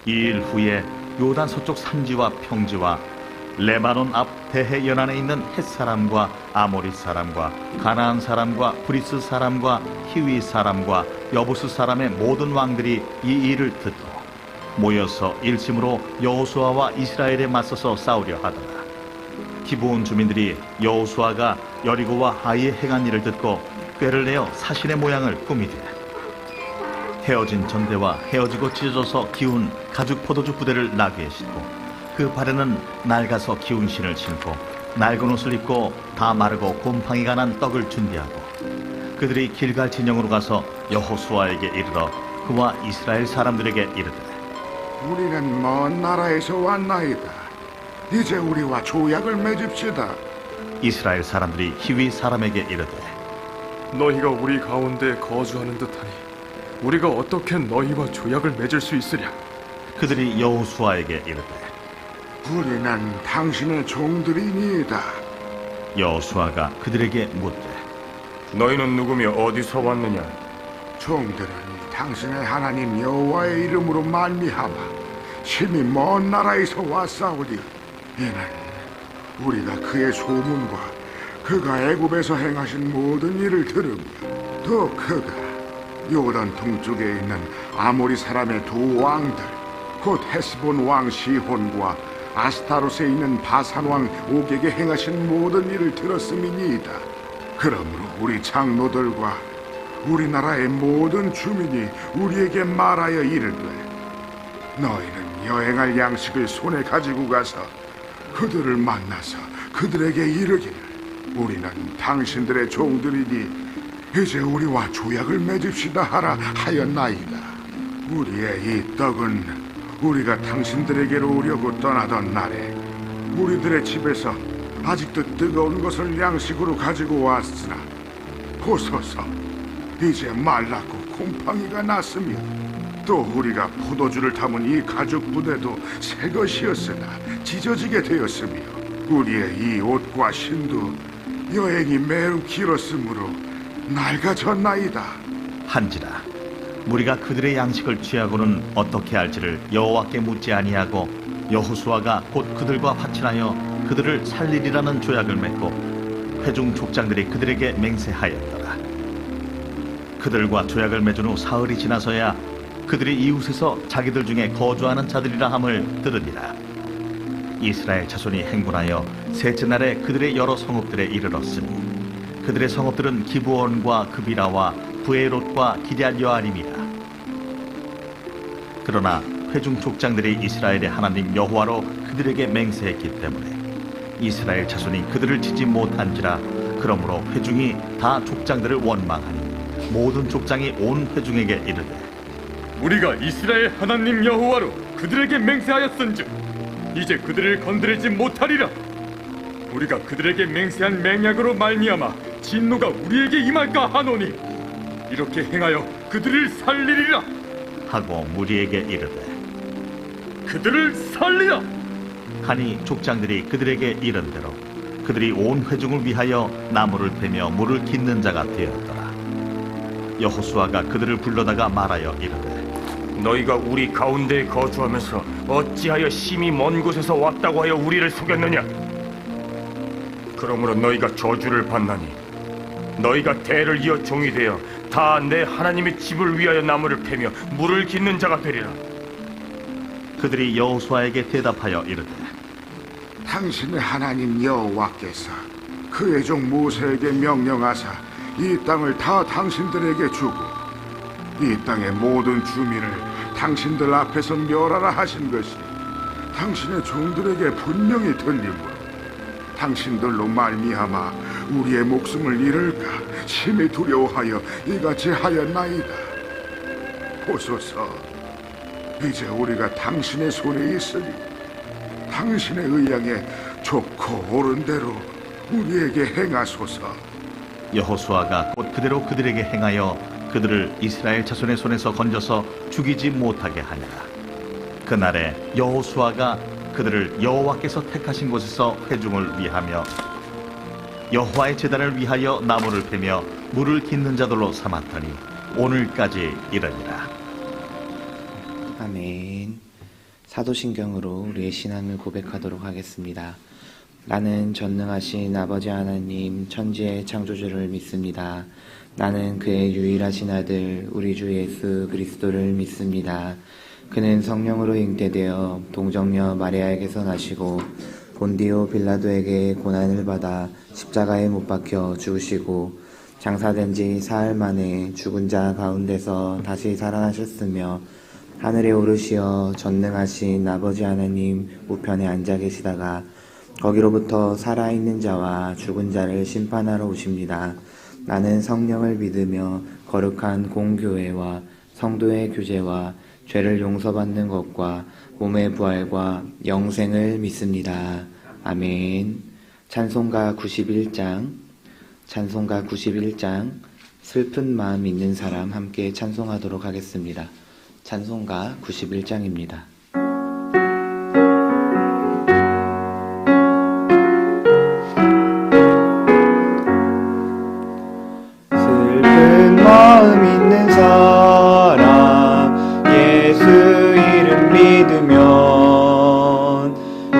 이 일 후에 요단 서쪽 산지와 평지와 레바논 앞 대해 연안에 있는 헷사람과 아모리 사람과 가나안 사람과 브리스 사람과 히위 사람과 여부스 사람의 모든 왕들이 이 일을 듣고 모여서 일심으로 여호수아와 이스라엘에 맞서서 싸우려 하더라. 기브온 주민들이 여호수아가 여리고와 하이에 행한 일을 듣고 꾀를 내어 사신의 모양을 꾸미되 헤어진 전대와 헤어지고 찢어져서 기운 가죽 포도주 부대를 나귀에 싣고 그 발에는 낡아서 기운 신을 신고 낡은 옷을 입고 다 마르고 곰팡이가 난 떡을 준비하고 그들이 길갈 진영으로 가서 여호수아에게 이르러 그와 이스라엘 사람들에게 이르되 우리는 먼 나라에서 왔나이다. 이제 우리와 조약을 맺읍시다. 이스라엘 사람들이 히위 사람에게 이르되 너희가 우리 가운데 거주하는 듯하니 우리가 어떻게 너희와 조약을 맺을 수 있으랴? 그들이 여호수아에게 이르되 우리는 당신의 종들이니이다. 여호수아가 그들에게 묻되 너희는 누구며 어디서 왔느냐? 종들은 당신의 하나님 여호와의 이름으로 말미암아 심히 먼 나라에서 왔사오니 이는 우리가 그의 소문과 그가 애굽에서 행하신 모든 일을 들으며 또 그가 요단 동쪽에 있는 아모리 사람의 두 왕들 곧 헤스본 왕 시혼과 아스타롯에 있는 바산 왕 옥에게 행하신 모든 일을 들었음이니이다. 그러므로 우리 장로들과 우리나라의 모든 주민이 우리에게 말하여 이르되 너희는 여행할 양식을 손에 가지고 가서 그들을 만나서 그들에게 이르기를 우리는 당신들의 종들이니 이제 우리와 조약을 맺읍시다 하라 하였나이다. 우리의 이 떡은 우리가 당신들에게로 오려고 떠나던 날에 우리들의 집에서 아직도 뜨거운 것을 양식으로 가지고 왔으나 보소서 이제 말랐고 곰팡이가 났으며 또 우리가 포도주를 담은 이 가죽 부대도 새 것이었으나 찢어지게 되었으며 우리의 이 옷과 신도 여행이 매우 길었으므로 낡아졌나이다. 한지라 우리가 그들의 양식을 취하고는 어떻게 할지를 여호와께 묻지 아니하고 여호수아가 곧 그들과 화친하여 그들을 살리리라는 조약을 맺고 회중 족장들이 그들에게 맹세하였더라. 그들과 조약을 맺은 후 사흘이 지나서야 그들이 이웃에서 자기들 중에 거주하는 자들이라 함을 들으니라. 이스라엘 자손이 행군하여 셋째 날에 그들의 여러 성읍들에 이르렀으니 그들의 성읍들은 기브온과 그비라와 부에롯과 기럇 여아림이라. 그러나 회중 족장들이 이스라엘의 하나님 여호와로 그들에게 맹세했기 때문에 이스라엘 자손이 그들을 치지 못한지라. 그러므로 회중이 다 족장들을 원망하니 모든 족장이 온 회중에게 이르되 우리가 이스라엘 하나님 여호와로 그들에게 맹세하였은즉 이제 그들을 건드리지 못하리라. 우리가 그들에게 맹세한 맹약으로 말미암아 진노가 우리에게 임할까 하노니 이렇게 행하여 그들을 살리리라 하고 무리에게 이르되 그들을 살리라 하니 족장들이 그들에게 이른 대로 그들이 온 회중을 위하여 나무를 베며 물을 깃는 자가 되었더라. 여호수아가 그들을 불러다가 말하여 이르되 너희가 우리 가운데에 거주하면서 어찌하여 심히 먼 곳에서 왔다고 하여 우리를 속였느냐? 그러므로 너희가 저주를 받나니 너희가 대를 이어 종이 되어 다 내 하나님의 집을 위하여 나무를 패며 물을 깃는 자가 되리라. 그들이 여호수아에게 대답하여 이르되 당신의 하나님 여호와께서 그의 종 모세에게 명령하사 이 땅을 다 당신들에게 주고 이 땅의 모든 주민을 당신들 앞에서 멸하라 하신 것이 당신의 종들에게 분명히 들리므로 당신들로 말미암아 우리의 목숨을 잃을까 심히 두려워하여 이같이 하였나이다. 보소서, 이제 우리가 당신의 손에 있으니 당신의 의향에 좋고 옳은 대로 우리에게 행하소서. 여호수아가 곧 그대로 그들에게 행하여 그들을 이스라엘 자손의 손에서 건져서 죽이지 못하게 하니라. 그날에 여호수아가 그들을 여호와께서 택하신 곳에서 회중을 위하며 여호와의 제단을 위하여 나무를 패며 물을 깃는 자들로 삼았더니 오늘까지 이르니라. 아멘. 사도신경으로 우리의 신앙을 고백하도록 하겠습니다. 나는 전능하신 아버지 하나님 천지의 창조주를 믿습니다. 나는 그의 유일하신 아들 우리 주 예수 그리스도를 믿습니다. 그는 성령으로 잉태되어 동정녀 마리아에게서 나시고 본디오 빌라도에게 고난을 받아 십자가에 못 박혀 죽으시고 장사된 지 사흘 만에 죽은 자 가운데서 다시 살아나셨으며 하늘에 오르시어 전능하신 아버지 하나님 우편에 앉아 계시다가 거기로부터 살아있는 자와 죽은 자를 심판하러 오십니다. 나는 성령을 믿으며 거룩한 공교회와 성도의 교제와 죄를 용서받는 것과 몸의 부활과 영생을 믿습니다. 아멘. 찬송가 91장 슬픈 마음 있는 사람 함께 찬송하도록 하겠습니다. 찬송가 91장입니다. 슬픈 마음 있는 사람 예수 이름 믿으면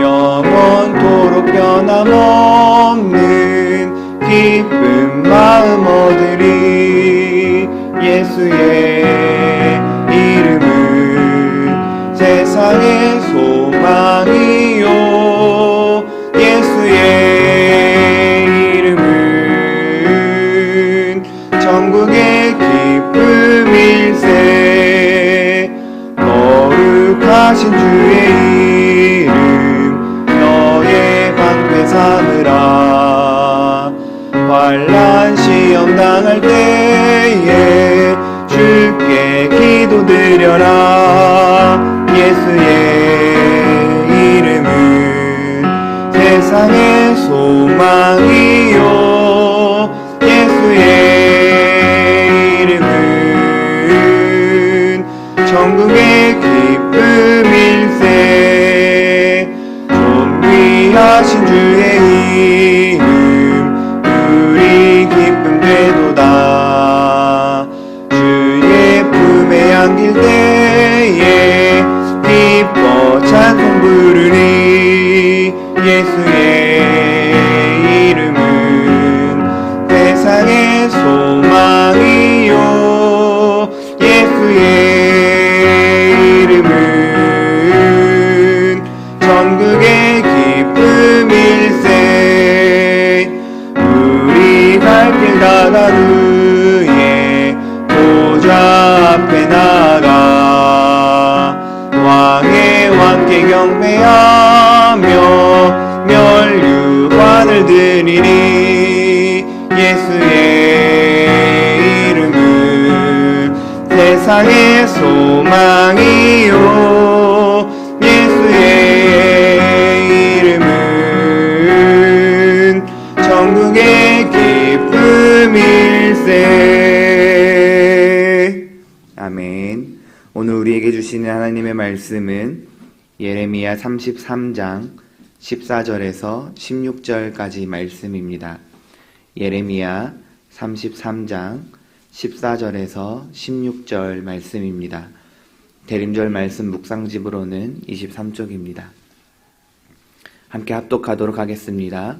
영원토록 변함없는 기쁜 마음 얻으리. 예수의 이름은 세상의 소망이요 예수의 이름은 천국의 기쁨일세. 거룩하신 주의 이름 너의 방패 삼으라. 환난 시험 당할 때에 주께 기도드려라. 예수의 이름은 세상의 소망이요 예수의 이름은 천국의 기쁨일세. 존귀하신 주의 이름 우리 기쁨 되도다. 주의 품에 안길 때에 기뻐 찬송 부르리. 예수의 이름은 세상의 소망이요 예수의 이름은 천국의 기쁨일세. 우리 갈 길 다간 후에 보좌 앞에 나가 왕의 왕께 경배하며 면류관을 드리니. 예수의 이름은 세상의 소망이요 예수의 이름은 천국의 기쁨일세. 아멘. 오늘 우리에게 주시는 하나님의 말씀은 예레미야 33장 14절에서 16절까지 말씀입니다. 예레미야 33장 14절에서 16절 말씀입니다. 대림절 말씀 묵상집으로는 23쪽입니다. 함께 합독하도록 하겠습니다.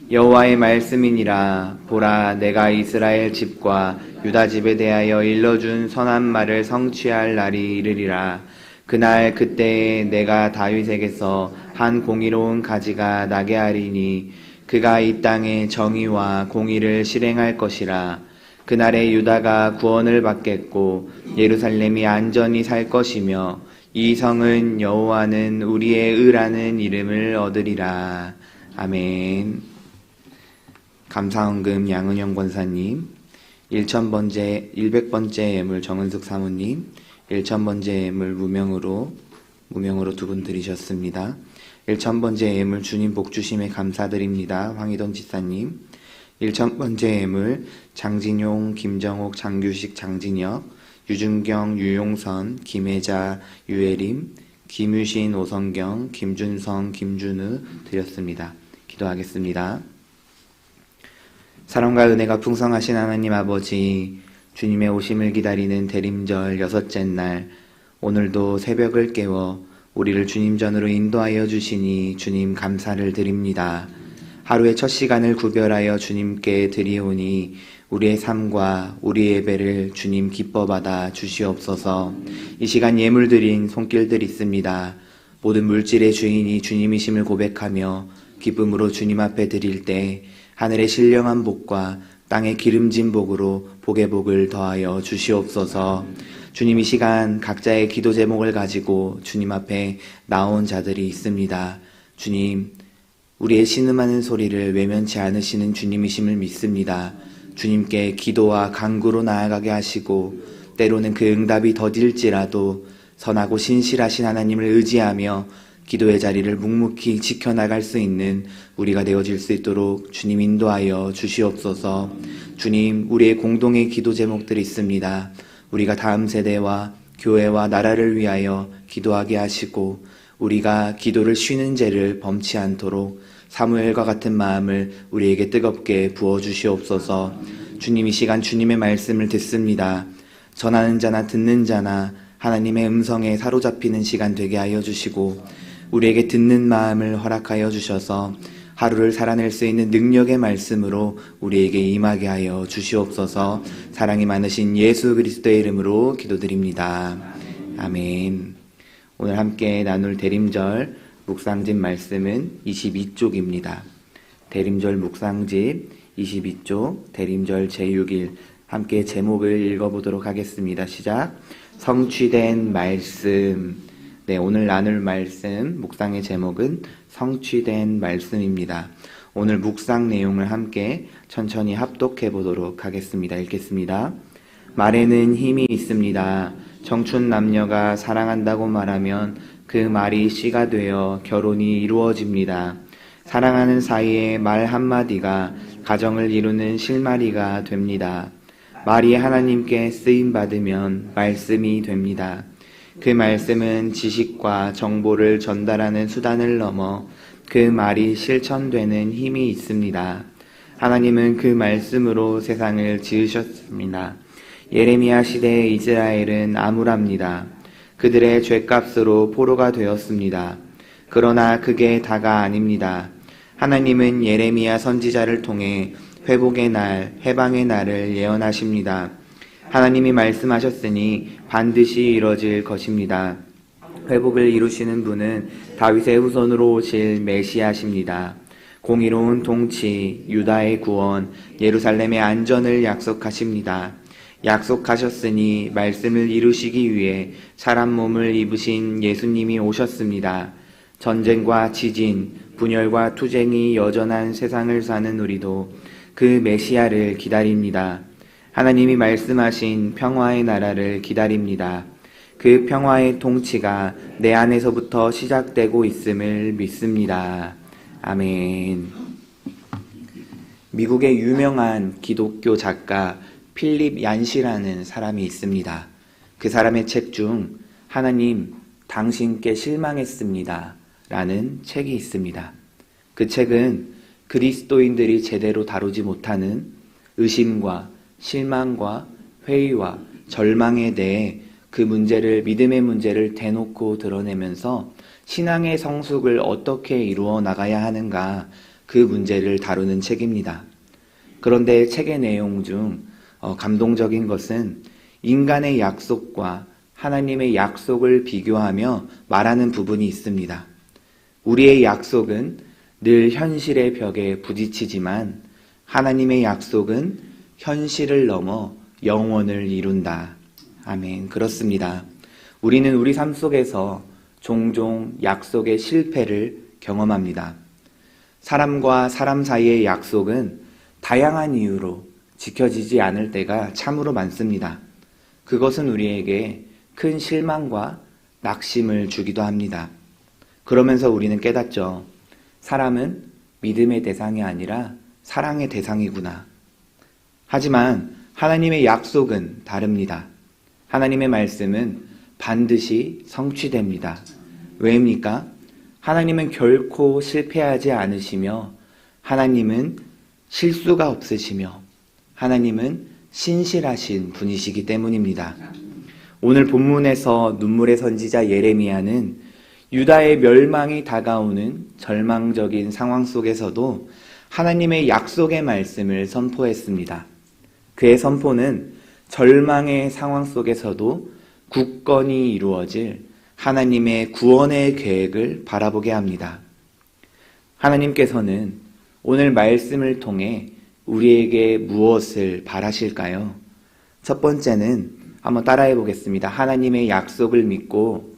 여호와의 말씀이니라. 보라, 내가 이스라엘 집과 유다 집에 대하여 일러준 선한 말을 성취할 날이 이르리라. 그날 그때에 내가 다윗에게서 한 공의로운 가지가 나게 하리니 그가 이 땅에 정의와 공의를 실행할 것이라. 그날에 유다가 구원을 받겠고 예루살렘이 안전히 살 것이며 이 성은 여호와는 우리의 의라는 이름을 얻으리라. 아멘. 감사헌금 양은영 권사님, 100번째 예물 정은숙 사모님, 1000번째 예물 무명으로 두 분 드리셨습니다. 1000번째 예물 주님 복주심에 감사드립니다. 황희돈 지사님. 1000번째 예물 장진용, 김정옥, 장규식, 장진혁, 유준경, 유용선, 김혜자, 유혜림, 김유신, 오성경, 김준성, 김준우 드렸습니다. 기도하겠습니다. 사랑과 은혜가 풍성하신 하나님 아버지, 주님의 오심을 기다리는 대림절 6째 날, 오늘도 새벽을 깨워 우리를 주님 전으로 인도하여 주시니 주님 감사를 드립니다. 하루의 첫 시간을 구별하여 주님께 드리오니 우리의 삶과 우리의 예배를 주님 기뻐받아 주시옵소서. 이 시간 예물 드린 손길들 있습니다. 모든 물질의 주인이 주님이심을 고백하며 기쁨으로 주님 앞에 드릴 때 하늘의 신령한 복과 땅의 기름진 복으로 복의 복을 더하여 주시옵소서. 주님, 이 시간 각자의 기도 제목을 가지고 주님 앞에 나온 자들이 있습니다. 주님, 우리의 신음하는 소리를 외면치 않으시는 주님이심을 믿습니다. 주님께 기도와 간구로 나아가게 하시고 때로는 그 응답이 더딜지라도 선하고 신실하신 하나님을 의지하며 기도의 자리를 묵묵히 지켜나갈 수 있는 우리가 되어질 수 있도록 주님 인도하여 주시옵소서. 주님, 우리의 공동의 기도 제목들이 있습니다. 우리가 다음 세대와 교회와 나라를 위하여 기도하게 하시고 우리가 기도를 쉬는 죄를 범치 않도록 사무엘과 같은 마음을 우리에게 뜨겁게 부어주시옵소서. 주님, 이 시간 주님의 말씀을 듣습니다. 전하는 자나 듣는 자나 하나님의 음성에 사로잡히는 시간 되게 하여 주시고 우리에게 듣는 마음을 허락하여 주셔서 하루를 살아낼 수 있는 능력의 말씀으로 우리에게 임하게 하여 주시옵소서. 사랑이 많으신 예수 그리스도의 이름으로 기도드립니다. 아멘. 오늘 함께 나눌 대림절 묵상집 말씀은 22쪽입니다. 대림절 묵상집 22쪽 대림절 제6일 함께 제목을 읽어보도록 하겠습니다. 시작. 성취된 말씀. 네, 오늘 나눌 말씀 묵상의 제목은 성취된 말씀입니다. 오늘 묵상 내용을 함께 천천히 합독해 보도록 하겠습니다. 읽겠습니다. 말에는 힘이 있습니다. 청춘 남녀가 사랑한다고 말하면 그 말이 씨가 되어 결혼이 이루어집니다. 사랑하는 사이에 말 한마디가 가정을 이루는 실마리가 됩니다. 말이 하나님께 쓰임받으면 말씀이 됩니다. 그 말씀은 지식과 정보를 전달하는 수단을 넘어 그 말이 실천되는 힘이 있습니다. 하나님은 그 말씀으로 세상을 지으셨습니다. 예레미야 시대의 이스라엘은 암울합니다. 그들의 죄값으로 포로가 되었습니다. 그러나 그게 다가 아닙니다. 하나님은 예레미야 선지자를 통해 회복의 날, 해방의 날을 예언하십니다. 하나님이 말씀하셨으니 반드시 이루어질 것입니다. 회복을 이루시는 분은 다윗의 후손으로 오실 메시아십니다. 공의로운 통치, 유다의 구원, 예루살렘의 안전을 약속하십니다. 약속하셨으니 말씀을 이루시기 위해 사람 몸을 입으신 예수님이 오셨습니다. 전쟁과 지진, 분열과 투쟁이 여전한 세상을 사는 우리도 그 메시아를 기다립니다. 하나님이 말씀하신 평화의 나라를 기다립니다. 그 평화의 통치가 내 안에서부터 시작되고 있음을 믿습니다. 아멘. 미국의 유명한 기독교 작가 필립 얀시라는 사람이 있습니다. 그 사람의 책 중 하나님, 당신께 실망했습니다 라는 책이 있습니다. 그 책은 그리스도인들이 제대로 다루지 못하는 의심과 실망과 회의와 절망에 대해 그 문제를, 믿음의 문제를 대놓고 드러내면서 신앙의 성숙을 어떻게 이루어 나가야 하는가, 그 문제를 다루는 책입니다. 그런데 책의 내용 중 감동적인 것은 인간의 약속과 하나님의 약속을 비교하며 말하는 부분이 있습니다. 우리의 약속은 늘 현실의 벽에 부딪히지만 하나님의 약속은 현실을 넘어 영원을 이룬다. 아멘. 그렇습니다. 우리는 우리 삶 속에서 종종 약속의 실패를 경험합니다. 사람과 사람 사이의 약속은 다양한 이유로 지켜지지 않을 때가 참으로 많습니다. 그것은 우리에게 큰 실망과 낙심을 주기도 합니다. 그러면서 우리는 깨닫죠. 사람은 믿음의 대상이 아니라 사랑의 대상이구나. 하지만 하나님의 약속은 다릅니다. 하나님의 말씀은 반드시 성취됩니다. 왜입니까? 하나님은 결코 실패하지 않으시며 하나님은 실수가 없으시며 하나님은 신실하신 분이시기 때문입니다. 오늘 본문에서 눈물의 선지자 예레미야는 유다의 멸망이 다가오는 절망적인 상황 속에서도 하나님의 약속의 말씀을 선포했습니다. 그의 선포는 절망의 상황 속에서도 굳건히 이루어질 하나님의 구원의 계획을 바라보게 합니다. 하나님께서는 오늘 말씀을 통해 우리에게 무엇을 바라실까요? 첫 번째는 한번 따라해 보겠습니다. 하나님의 약속을 믿고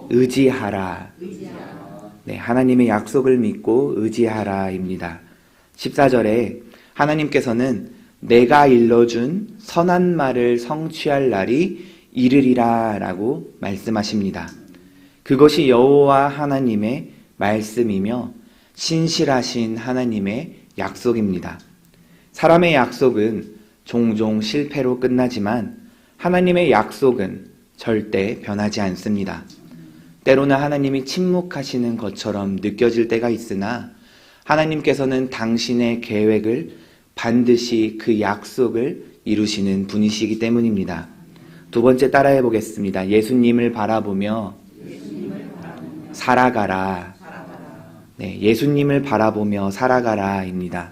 의지하라. 네, 하나님의 약속을 믿고 의지하라입니다. 14절에 하나님께서는 내가 일러준 선한 말을 성취할 날이 이르리라 라고 말씀하십니다. 그것이 여호와 하나님의 말씀이며 신실하신 하나님의 약속입니다. 사람의 약속은 종종 실패로 끝나지만 하나님의 약속은 절대 변하지 않습니다. 때로는 하나님이 침묵하시는 것처럼 느껴질 때가 있으나 하나님께서는 당신의 계획을 반드시 그 약속을 이루시는 분이시기 때문입니다. 두 번째 따라해 보겠습니다. 예수님을 바라보며 살아가라. 네, 예수님을 바라보며 살아가라입니다.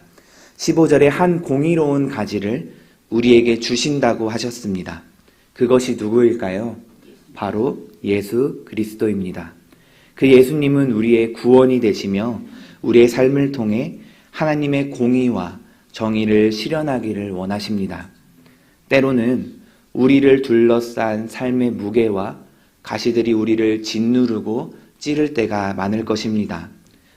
15절에 한 공의로운 가지를 우리에게 주신다고 하셨습니다. 그것이 누구일까요? 바로 예수 그리스도입니다. 그 예수님은 우리의 구원이 되시며 우리의 삶을 통해 하나님의 공의와 정의를 실현하기를 원하십니다. 때로는 우리를 둘러싼 삶의 무게와 가시들이 우리를 짓누르고 찌를 때가 많을 것입니다.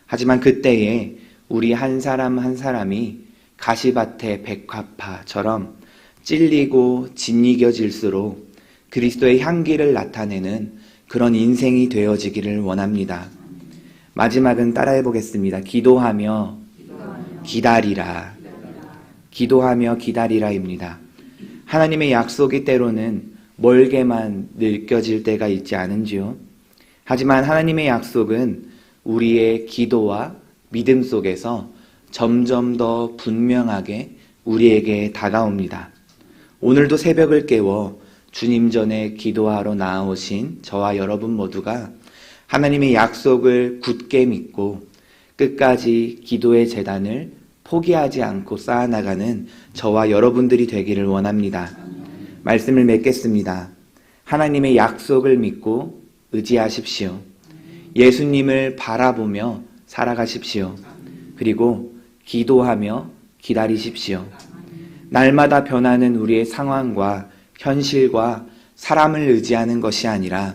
하지만 그때에 우리 한 사람 한 사람이 가시밭의 백합화처럼 찔리고 짓이겨질수록 그리스도의 향기를 나타내는 그런 인생이 되어지기를 원합니다. 마지막은 따라해 보겠습니다. 기도하며 기다리라. 기도하며 기다리라입니다. 하나님의 약속이 때로는 멀게만 느껴질 때가 있지 않은지요? 하지만 하나님의 약속은 우리의 기도와 믿음 속에서 점점 더 분명하게 우리에게 다가옵니다. 오늘도 새벽을 깨워 주님 전에 기도하러 나아오신 저와 여러분 모두가 하나님의 약속을 굳게 믿고 끝까지 기도의 제단을 포기하지 않고 쌓아나가는 저와 여러분들이 되기를 원합니다. 말씀을 맺겠습니다. 하나님의 약속을 믿고 의지하십시오. 예수님을 바라보며 살아가십시오. 그리고 기도하며 기다리십시오. 날마다 변하는 우리의 상황과 현실과 사람을 의지하는 것이 아니라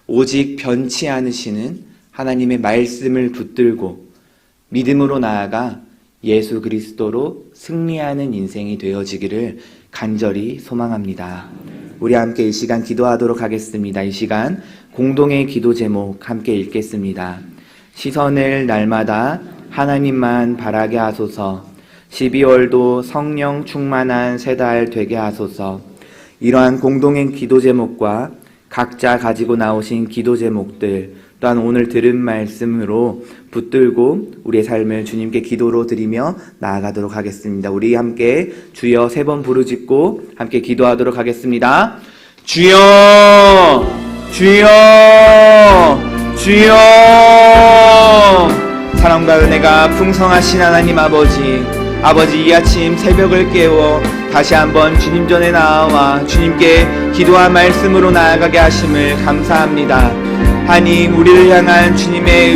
오직 변치 않으시는 하나님의 말씀을 붙들고 믿음으로 나아가 예수 그리스도로 승리하는 인생이 되어지기를 간절히 소망합니다. 우리 함께 이 시간 기도하도록 하겠습니다. 이 시간 공동의 기도 제목 함께 읽겠습니다. 시선을 날마다 하나님만 바라게 하소서. 12월도 성령 충만한 새 달 되게 하소서. 이러한 공동의 기도 제목과 각자 가지고 나오신 기도 제목들 또한 오늘 들은 말씀으로 붙들고 우리의 삶을 주님께 기도로 드리며 나아가도록 하겠습니다. 우리 함께 주여 3번 부르짖고 함께 기도하도록 하겠습니다. 주여 주여 주여. 사랑과 은혜가 풍성하신 하나님 아버지 이 아침 새벽을 깨워 다시 한번 주님 전에 나아와 주님께 기도와 말씀으로 나아가게 하심을 감사합니다. 하나님, 우리를 향한 주님의